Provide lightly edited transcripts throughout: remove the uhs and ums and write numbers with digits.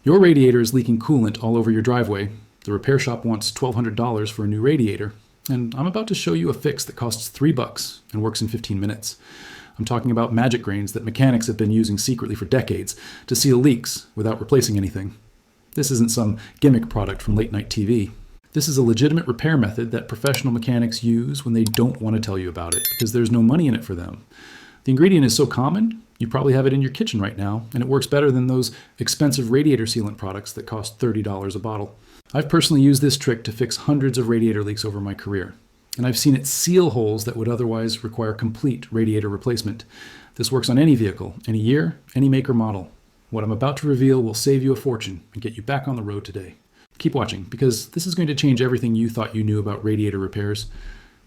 Your radiator is leaking coolant all over your driveway. The repair shop wants $1,200 for a new radiator, and I'm about to show you a fix that costs $3 and works in 15 minutes. I'm talking about magic grains that mechanics have been using secretly for decades to seal leaks without replacing anything. This isn't some gimmick product from late-night TV. This is a legitimate repair method that professional mechanics use when they don't want to tell you about it because there's no money in it for them. The ingredient is so common, you probably have it in your kitchen right now, and it works better than those expensive radiator sealant products that cost $30 a bottle. I've personally used this trick to fix hundreds of radiator leaks over my career, and I've seen it seal holes that would otherwise require complete radiator replacement. This works on any vehicle, any year, any make or model. What I'm about to reveal will save you a fortune and get you back on the road today. Keep watching, because this is going to change everything you thought you knew about radiator repairs.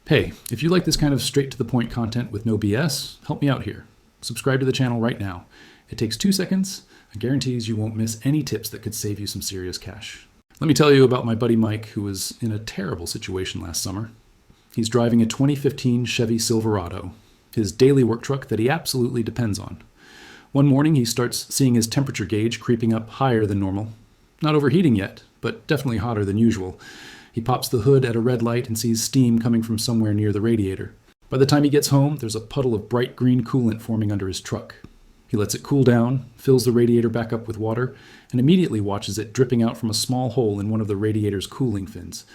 Hey, if you like this kind of straight-to-the-point content with no BS, help me out here. Subscribe to the channel right now. It takes 2 seconds and guarantees you won't miss any tips that could save you some serious cash. Let me tell you about my buddy Mike, who was in a terrible situation last summer. He's driving a 2015 Chevy Silverado, his daily work truck that he absolutely depends on. One morning, he starts seeing his temperature gauge creeping up higher than normal. Not overheating yet, but definitely hotter than usual. He pops the hood at a red light and sees steam coming from somewhere near the radiator. By the time he gets home, there's a puddle of bright green coolant forming under his truck. He lets it cool down, fills the radiator back up with water, and immediately watches it dripping out from a small hole in one of the radiator's cooling fins.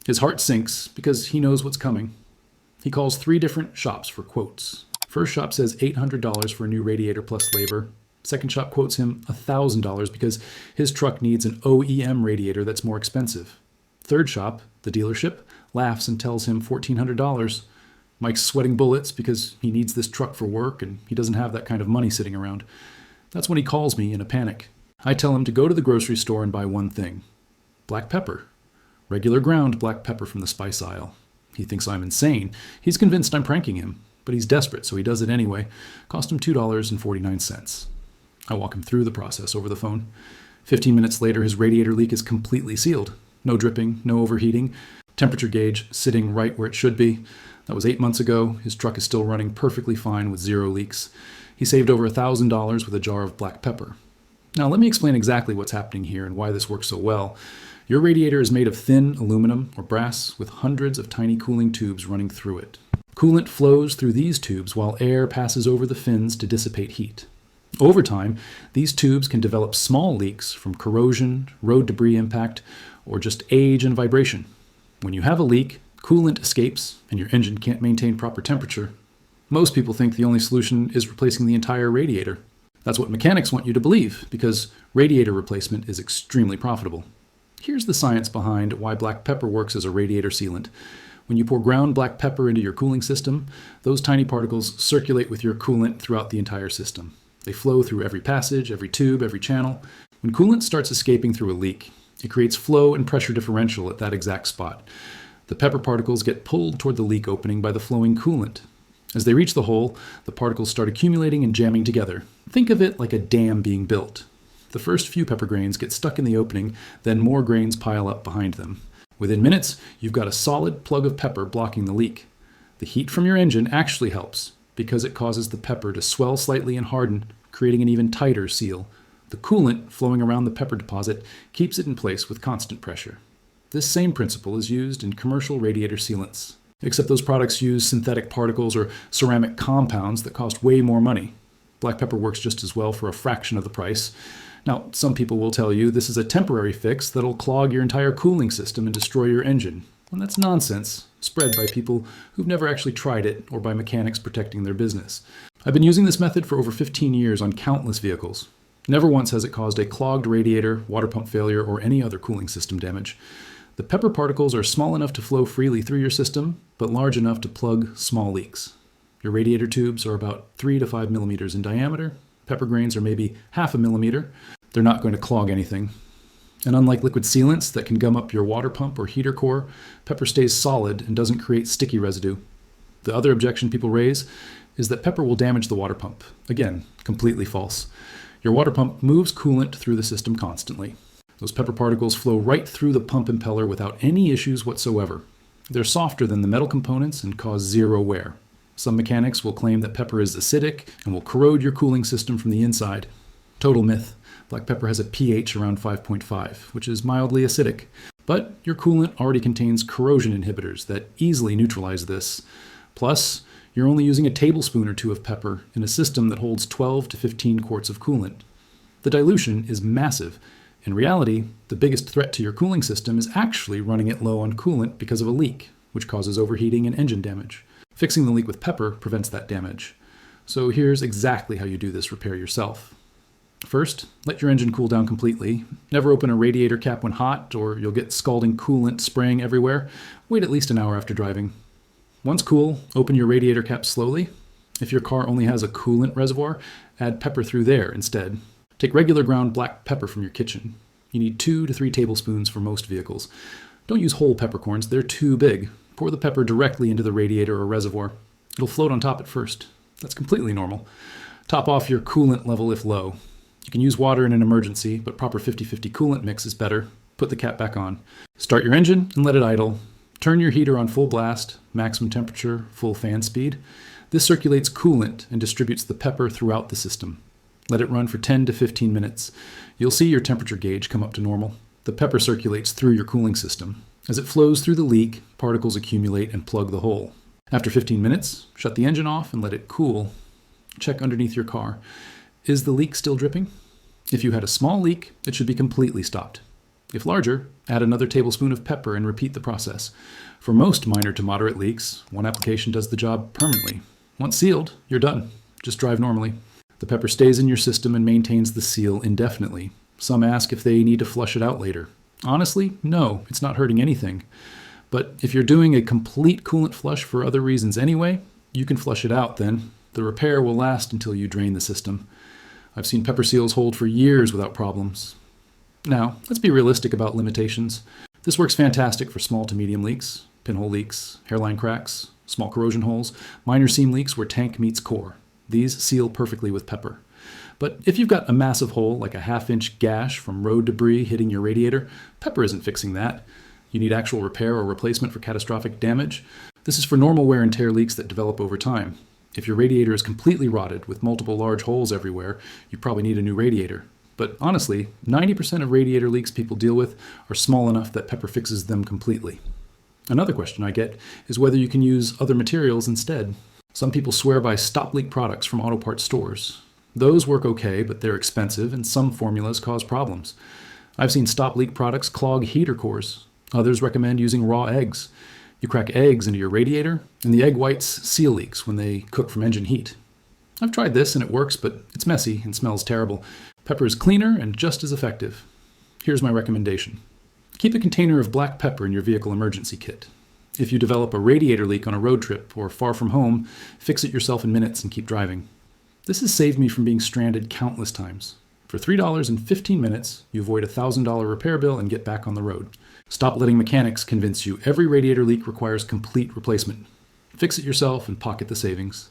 His heart sinks because he knows what's coming. He calls 3 different shops for quotes. First shop says $800 for a new radiator plus labor. Second shop quotes him $1,000 because his truck needs an OEM radiator that's more expensive. Third shop, the dealership, laughs and tells him $1,400. Mike's sweating bullets because he needs this truck for work and he doesn't have that kind of money sitting around. That's when he calls me in a panic. I tell him to go to the grocery store and buy one thing: black pepper. Regular ground black pepper from the spice aisle. He thinks I'm insane. He's convinced I'm pranking him, but he's desperate, so he does it anyway. Cost him $2.49. I walk him through the process over the phone. 15 minutes later, his radiator leak is completely sealed. No dripping, no overheating. Temperature gauge sitting right where it should be. That was 8 months ago. His truck is still running perfectly fine with 0 leaks. He saved over $1,000 with a jar of black pepper. Now let me explain exactly what's happening here and why this works so well. Your radiator is made of thin aluminum or brass with hundreds of tiny cooling tubes running through it. Coolant flows through these tubes while air passes over the fins to dissipate heat. Over time, these tubes can develop small leaks from corrosion, road debris impact, or just age and vibration. When you have a leak, coolant escapes and your engine can't maintain proper temperature. Most people think the only solution is replacing the entire radiator. That's what mechanics want you to believe, because radiator replacement is extremely profitable. Here's the science behind why black pepper works as a radiator sealant. When you pour ground black pepper into your cooling system, those tiny particles circulate with your coolant throughout the entire system. They flow through every passage, every tube, every channel. When coolant starts escaping through a leak, it creates flow and pressure differential at that exact spot. The pepper particles get pulled toward the leak opening by the flowing coolant. As they reach the hole, the particles start accumulating and jamming together. Think of it like a dam being built. The first few pepper grains get stuck in the opening, then more grains pile up behind them. Within minutes, you've got a solid plug of pepper blocking the leak. The heat from your engine actually helps, because it causes the pepper to swell slightly and harden, creating an even tighter seal. The coolant flowing around the pepper deposit keeps it in place with constant pressure. This same principle is used in commercial radiator sealants, except those products use synthetic particles or ceramic compounds that cost way more money. Black pepper works just as well for a fraction of the price. Now, some people will tell you this is a temporary fix that'll clog your entire cooling system and destroy your engine. And that's nonsense, spread by people who've never actually tried it or by mechanics protecting their business. I've been using this method for over 15 years on countless vehicles. Never once has it caused a clogged radiator, water pump failure, or any other cooling system damage. The pepper particles are small enough to flow freely through your system, but large enough to plug small leaks. Your radiator tubes are about 3 to 5 millimeters in diameter. Pepper grains are maybe half a millimeter. They're not going to clog anything. And unlike liquid sealants that can gum up your water pump or heater core, pepper stays solid and doesn't create sticky residue. The other objection people raise is that pepper will damage the water pump. Again, completely false. Your water pump moves coolant through the system constantly. Those pepper particles flow right through the pump impeller without any issues whatsoever. They're softer than the metal components and cause zero wear. Some mechanics will claim that pepper is acidic and will corrode your cooling system from the inside. Total myth. Black pepper has a pH around 5.5, which is mildly acidic. But your coolant already contains corrosion inhibitors that easily neutralize this. Plus, you're only using a tablespoon or two of pepper in a system that holds 12 to 15 quarts of coolant. The dilution is massive. In reality, the biggest threat to your cooling system is actually running it low on coolant because of a leak, which causes overheating and engine damage. Fixing the leak with pepper prevents that damage. So here's exactly how you do this repair yourself. First, let your engine cool down completely. Never open a radiator cap when hot, or you'll get scalding coolant spraying everywhere. Wait at least an hour after driving. Once cool, open your radiator cap slowly. If your car only has a coolant reservoir, add pepper through there instead. Take regular ground black pepper from your kitchen. You need 2 to 3 tablespoons for most vehicles. Don't use whole peppercorns, they're too big. Pour the pepper directly into the radiator or reservoir. It'll float on top at first. That's completely normal. Top off your coolant level if low. You can use water in an emergency, but proper 50-50 coolant mix is better. Put the cap back on. Start your engine and let it idle. Turn your heater on full blast, maximum temperature, full fan speed. This circulates coolant and distributes the pepper throughout the system. Let it run for 10 to 15 minutes. You'll see your temperature gauge come up to normal. The pepper circulates through your cooling system. As it flows through the leak, particles accumulate and plug the hole. After 15 minutes, shut the engine off and let it cool. Check underneath your car. Is the leak still dripping? If you had a small leak, it should be completely stopped. If larger, add another tablespoon of pepper and repeat the process. For most minor to moderate leaks, one application does the job permanently. Once sealed, you're done. Just drive normally. The pepper stays in your system and maintains the seal indefinitely. Some ask if they need to flush it out later. Honestly, no, it's not hurting anything. But if you're doing a complete coolant flush for other reasons anyway, you can flush it out then. The repair will last until you drain the system. I've seen pepper seals hold for years without problems. Now, let's be realistic about limitations. This works fantastic for small to medium leaks, pinhole leaks, hairline cracks, small corrosion holes, minor seam leaks where tank meets core. These seal perfectly with pepper. But if you've got a massive hole, like a half-inch gash from road debris hitting your radiator, pepper isn't fixing that. You need actual repair or replacement for catastrophic damage. This is for normal wear and tear leaks that develop over time. If your radiator is completely rotted with multiple large holes everywhere, you probably need a new radiator. But honestly, 90% of radiator leaks people deal with are small enough that pepper fixes them completely. Another question I get is whether you can use other materials instead. Some people swear by stop leak products from auto parts stores. Those work okay, but they're expensive and some formulas cause problems. I've seen stop leak products clog heater cores. Others recommend using raw eggs. You crack eggs into your radiator, and the egg whites seal leaks when they cook from engine heat. I've tried this and it works, but it's messy and smells terrible. Pepper is cleaner and just as effective. Here's my recommendation. Keep a container of black pepper in your vehicle emergency kit. If you develop a radiator leak on a road trip or far from home, fix it yourself in minutes and keep driving. This has saved me from being stranded countless times. For $3 and 15 minutes, you avoid a $1,000 repair bill and get back on the road. Stop letting mechanics convince you every radiator leak requires complete replacement. Fix it yourself and pocket the savings.